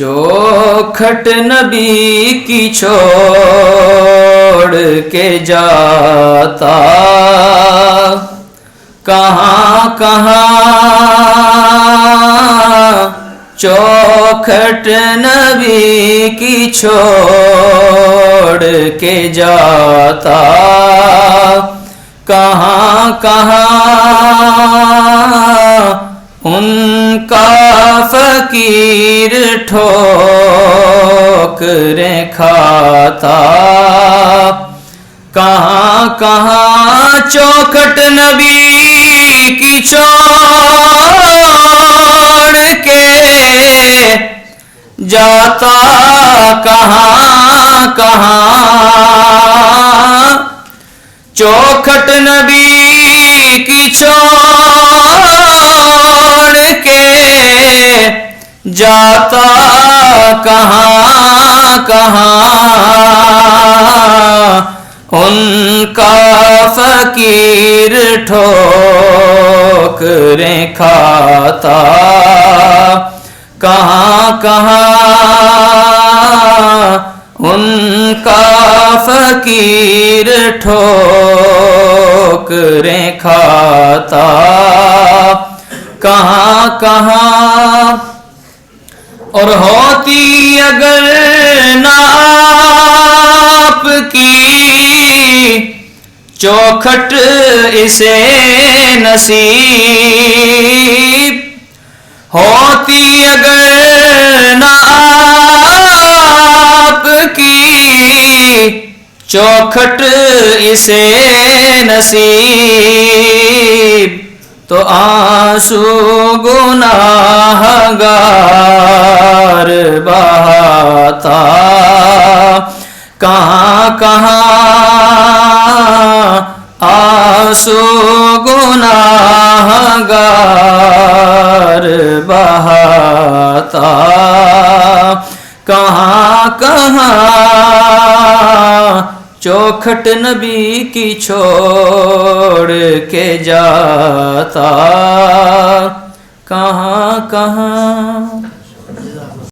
چوکھٹ نبی کی چھوڑ کے جاتا کہاں کہاں، چوکھٹ نبی کی چھوڑ کے جاتا کہاں کہاں، ان کا فقیر ٹھوکریں کھاتا کہاں کہاں، چوکھٹ نبی کی چھوڑ کے جاتا کہاں کہاں، چوکھٹ نبی کی چھوڑ کے جاتا کہاں کہاں، ان کا فقیر ٹھوکریں کھاتا کہاں کہاں، ان کا فقیر ٹھوکریں کھاتا کہاں کہاں، اور ہوتی اگر نہ آپ کی چوکھٹ اسے نصیب، ہوتی اگر نہ آپ کی چوکھٹ اسے نصیب، تو آنسو گناہگار بہاتا کہاں کہاں، آنسو گناہگار بہاتا کہاں کہاں، چوکھٹ نبی کی چھوڑ کے جاتا کہاں کہاں۔